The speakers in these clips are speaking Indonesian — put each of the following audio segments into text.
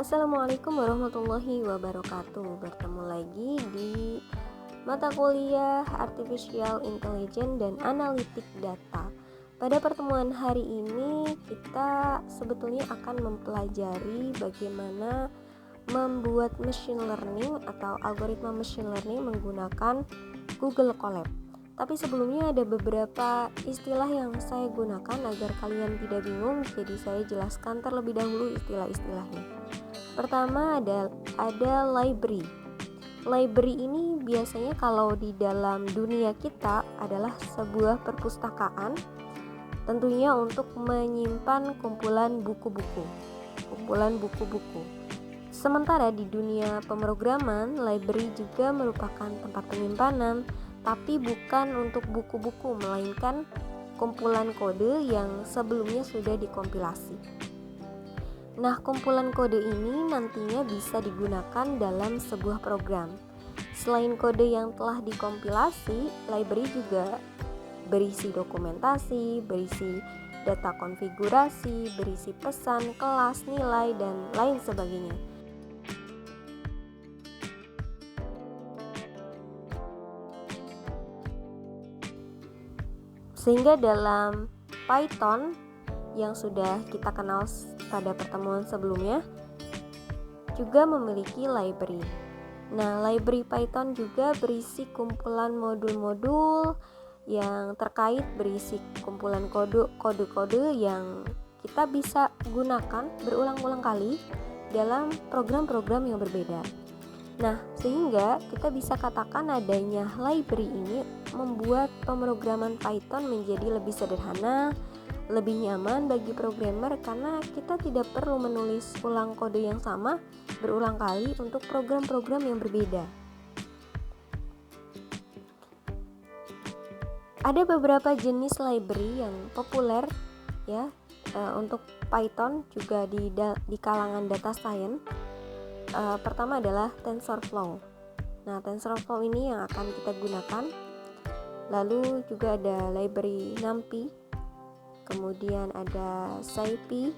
Assalamualaikum warahmatullahi wabarakatuh. Bertemu lagi di mata kuliah Artificial Intelligence dan Analytic Data. Pada pertemuan hari ini kita sebetulnya akan mempelajari bagaimana membuat machine learning atau algoritma machine learning menggunakan Google Colab. Tapi sebelumnya ada beberapa istilah yang saya gunakan agar kalian tidak bingung, jadi saya jelaskan terlebih dahulu istilah-istilahnya. Pertama ada library. Library ini biasanya kalau di dalam dunia kita adalah sebuah perpustakaan, tentunya untuk menyimpan kumpulan buku-buku. Sementara di dunia pemrograman, library juga merupakan tempat penyimpanan, tapi bukan untuk buku-buku, melainkan kumpulan kode yang sebelumnya sudah dikompilasi. Nah, kumpulan kode ini nantinya bisa digunakan dalam sebuah program. Selain kode yang telah dikompilasi, library juga berisi dokumentasi, berisi data konfigurasi, berisi pesan, kelas, nilai, dan lain sebagainya. Sehingga dalam Python yang sudah kita kenal pada pertemuan sebelumnya juga memiliki library. Nah, library Python juga berisi kumpulan modul-modul yang terkait, berisi kumpulan kode-kode yang kita bisa gunakan berulang-ulang kali dalam program-program yang berbeda. Nah, sehingga kita bisa katakan adanya library ini membuat pemrograman Python menjadi lebih sederhana, lebih nyaman bagi programmer karena kita tidak perlu menulis ulang kode yang sama berulang kali untuk program-program yang berbeda. Ada beberapa jenis library yang populer ya untuk Python juga di kalangan data science. Pertama adalah TensorFlow. Nah, TensorFlow ini yang akan kita gunakan. Lalu juga ada library NumPy, kemudian ada SciPy,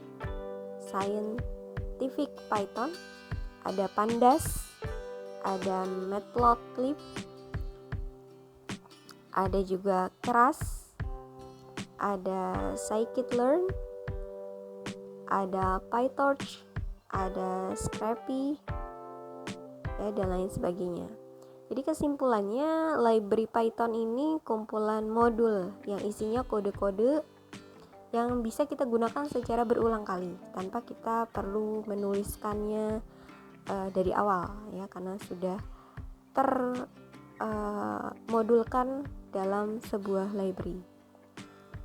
Scientific Python, ada Pandas, ada Matplotlib, ada juga Keras, ada Scikit-learn, ada PyTorch, ada Scrapy, ya, dan lain sebagainya. Jadi kesimpulannya, library Python ini kumpulan modul yang isinya kode-kode yang bisa kita gunakan secara berulang kali tanpa kita perlu menuliskannya dari awal, ya, karena sudah termodulkan dalam sebuah library.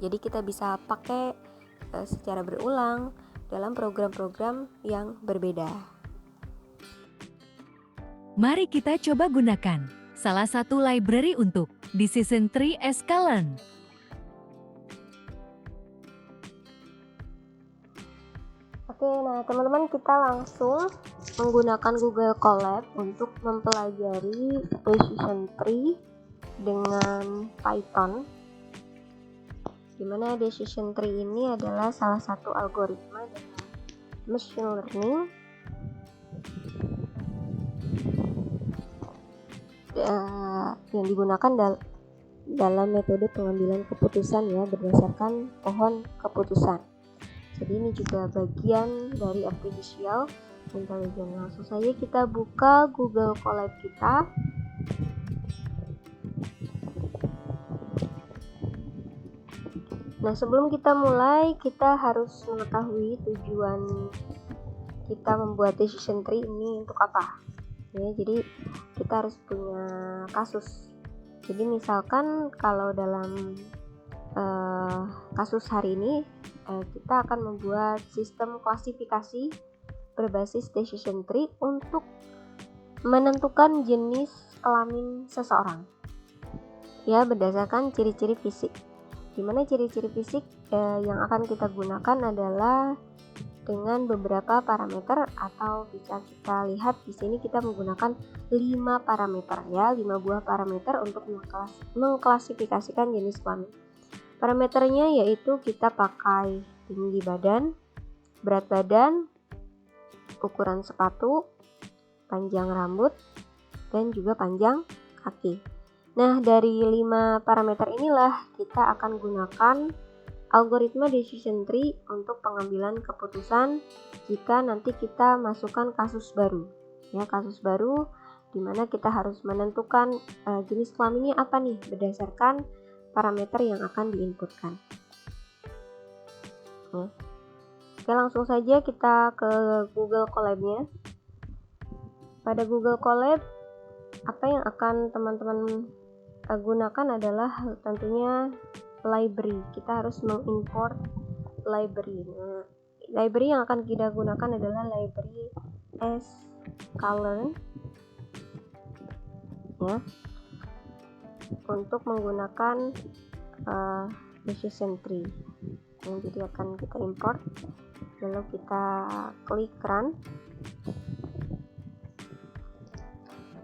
Jadi kita bisa pakai secara berulang dalam program-program yang berbeda. Mari kita coba gunakan salah satu library untuk Decision Tree Sklearn. Oke, nah teman-teman, kita langsung menggunakan Google Colab untuk mempelajari Decision Tree dengan Python. Dimana Decision Tree ini adalah salah satu algoritma dalam machine learning yang digunakan dalam metode pengambilan keputusan, ya, berdasarkan pohon keputusan. Jadi ini juga bagian dari artificial intelligence. Langsung saja kita buka Google Colab kita. Nah, sebelum kita mulai, kita harus mengetahui tujuan kita membuat decision tree ini untuk apa. Ya, jadi kita harus punya kasus. Jadi misalkan kalau dalam kasus hari ini kita akan membuat sistem klasifikasi berbasis decision tree untuk menentukan jenis kelamin seseorang, ya, berdasarkan ciri-ciri fisik. Dimana ciri-ciri fisik yang akan kita gunakan adalah dengan beberapa parameter, atau bisa kita lihat di sini kita menggunakan 5 parameter, ya, 5 buah parameter untuk mengklasifikasikan jenis kelamin. Parameternya yaitu kita pakai tinggi badan, berat badan, ukuran sepatu, panjang rambut, dan juga panjang kaki. Nah, dari 5 parameter inilah kita akan gunakan algoritma decision tree untuk pengambilan keputusan jika nanti kita masukkan kasus baru. Ya, kasus baru di mana kita harus menentukan jenis kelaminnya apa nih berdasarkan parameter yang akan diinputkan. Oke, langsung saja kita ke Google Colab-nya. Pada Google Colab, apa yang akan teman-teman gunakan adalah tentunya library. Kita harus mengimport library. Nah, library yang akan kita gunakan adalah library sklearn, ya, untuk menggunakan decision tree. Jadi akan kita import, lalu kita klik run.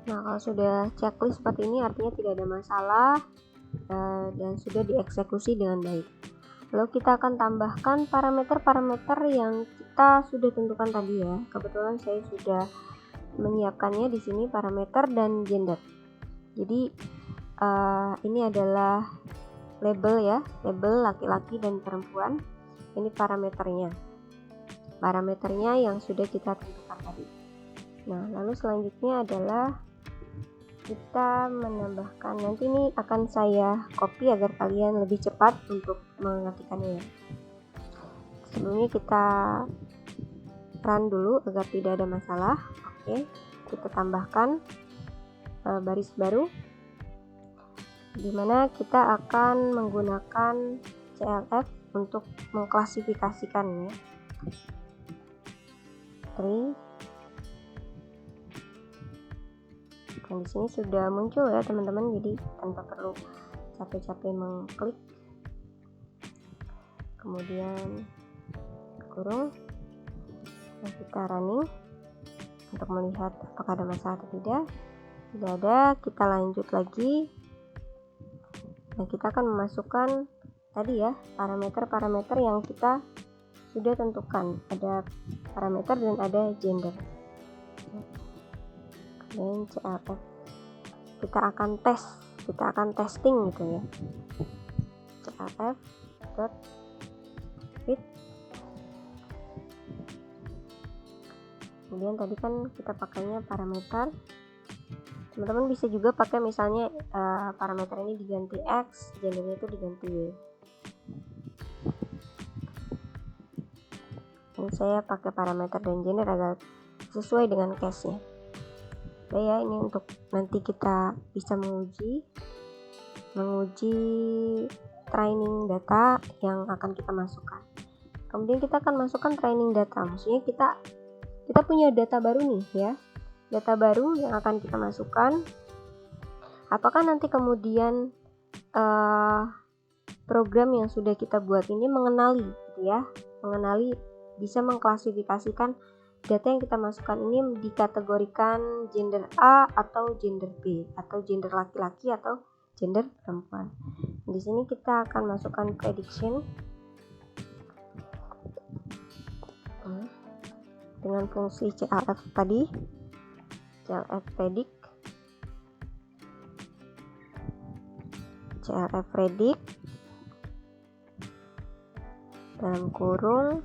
Nah, kalau sudah checklist seperti ini artinya tidak ada masalah dan sudah dieksekusi dengan baik. Lalu kita akan tambahkan parameter-parameter yang kita sudah tentukan tadi ya. Kebetulan saya sudah menyiapkannya di sini, parameter dan gender. Jadi ini adalah label ya, label laki-laki dan perempuan. Ini parameternya yang sudah kita tentukan tadi. Nah, lalu selanjutnya adalah kita menambahkan, nanti ini akan saya copy agar kalian lebih cepat untuk mengetikkannya ya. Sebelumnya kita run dulu agar tidak ada masalah. Oke, kita tambahkan baris baru di mana kita akan menggunakan CLF untuk mengklasifikasikannya. Dan di sini sudah muncul ya teman-teman, jadi tanpa perlu capek-capek mengklik. Kemudian kurung, dan kita running untuk melihat apakah ada masalah atau tidak. Tidak ada, kita lanjut lagi. Nah, kita akan memasukkan tadi ya parameter-parameter yang kita sudah tentukan. Ada parameter dan ada gender. Dan CLF kita akan testing gitu ya. CLF dot fit. Kemudian tadi kan kita pakainya parameter. Teman-teman bisa juga pakai misalnya parameter ini diganti X, gendernya itu diganti Y. Ini saya pakai parameter dan gender agar sesuai dengan case-nya. Oke ya, ini untuk nanti kita bisa menguji training data yang akan kita masukkan. Kemudian kita akan masukkan training data. Maksudnya kita punya data baru nih ya. Data baru yang akan kita masukkan. Apakah nanti kemudian program yang sudah kita buat ini mengenali gitu ya, bisa mengklasifikasikan data yang kita masukkan ini dikategorikan gender A atau gender B, atau gender laki-laki atau gender perempuan. Di sini kita akan masukkan prediction dengan fungsi CLF tadi, CLF predict dalam kurung,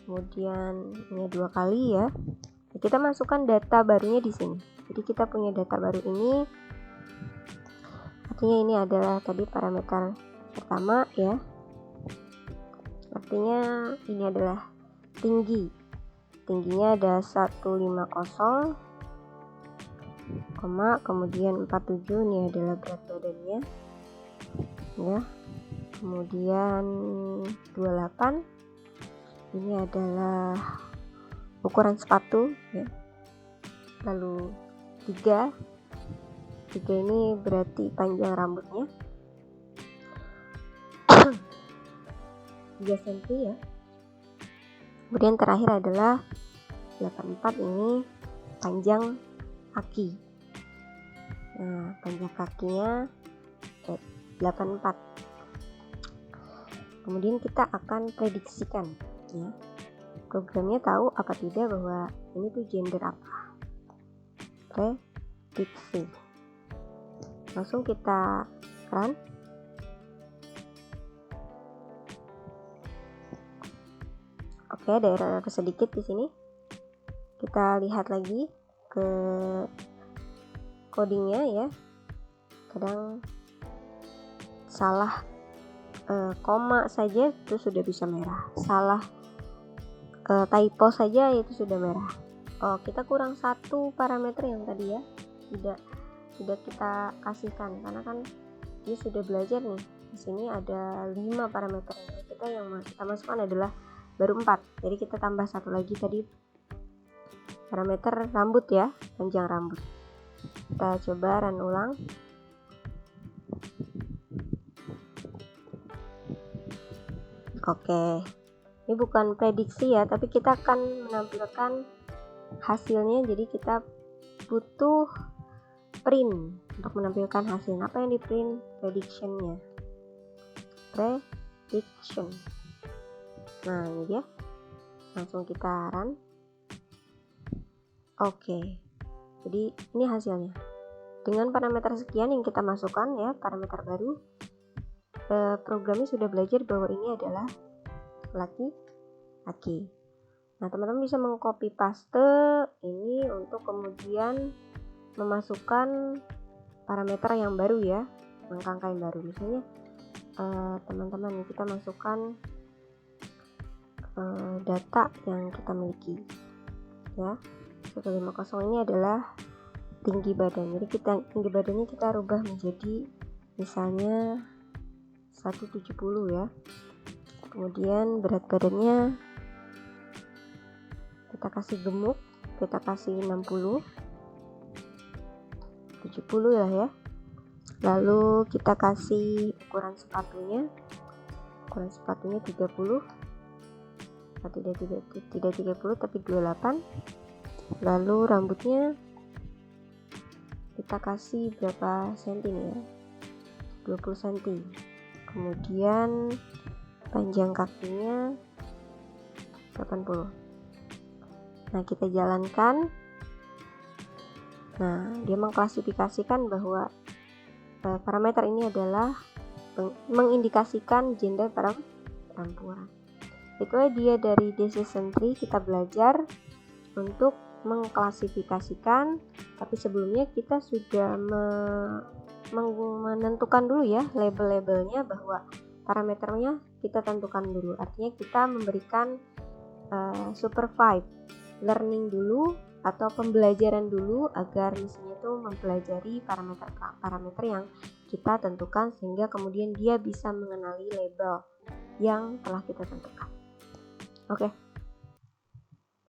kemudian ini 2 kali ya. Kita masukkan data barunya di sini. Jadi kita punya data baru ini, artinya ini adalah tadi parameter pertama ya. Artinya ini adalah tingginya ada 150, kemudian 47, ini adalah berat badannya ya. Kemudian 28, ini adalah ukuran sepatu ya. Lalu 3 ini berarti panjang rambutnya 3 cm ya. Kemudian terakhir adalah 84, ini panjang kaki. Nah, panjang kakinya 84. Kemudian kita akan prediksikan ya. programnya tahu apa tidak bahwa ini tuh gender apa. Prediksi. Langsung kita run. Oke, ada error sedikit di sini. Kita lihat lagi ke codingnya ya. Kadang salah koma saja itu sudah bisa merah. Salah typo saja itu sudah merah. Oh, kita kurang satu parameter yang tadi ya. Tidak kita kasihkan karena kan dia sudah belajar nih. Di sini ada 5 parameter. Yang kita masukkan adalah baru 4. Jadi kita tambah satu lagi tadi parameter rambut ya, panjang rambut. Kita coba run ulang. Oke. Ini bukan prediksi ya, tapi kita akan menampilkan hasilnya. Jadi kita butuh print untuk menampilkan hasil. Apa yang di print? Prediction-nya. Prediction. Nah, ini dia. Langsung kita run. Oke. Jadi ini hasilnya. Dengan parameter sekian yang kita masukkan ya, parameter baru, programnya sudah belajar bahwa ini adalah laki-laki. Nah, teman-teman bisa mengcopy paste ini untuk kemudian memasukkan parameter yang baru ya, angka-angka yang baru. Misalnya teman-teman kita masukkan data yang kita miliki ya. 150 ini adalah tinggi badan. Jadi tinggi badannya kita rubah menjadi misalnya 170 ya. Kemudian berat badannya kita kasih gemuk, kita kasih 60, 70 lah ya. Lalu kita kasih ukuran sepatunya 30, tidak 30 tapi 28. Lalu rambutnya kita kasih berapa senti nih ya, 20 cm. Kemudian panjang kakinya 80. Nah, kita jalankan. Nah, dia mengklasifikasikan bahwa parameter ini adalah mengindikasikan gender perempuan. Itulah dia dari decision tree. Kita belajar untuk mengklasifikasikan, tapi sebelumnya kita sudah menentukan dulu ya label-labelnya, bahwa parameternya kita tentukan dulu. Artinya kita memberikan supervised learning dulu atau pembelajaran dulu agar mesinnya itu mempelajari parameter yang kita tentukan, sehingga kemudian dia bisa mengenali label yang telah kita tentukan. Oke.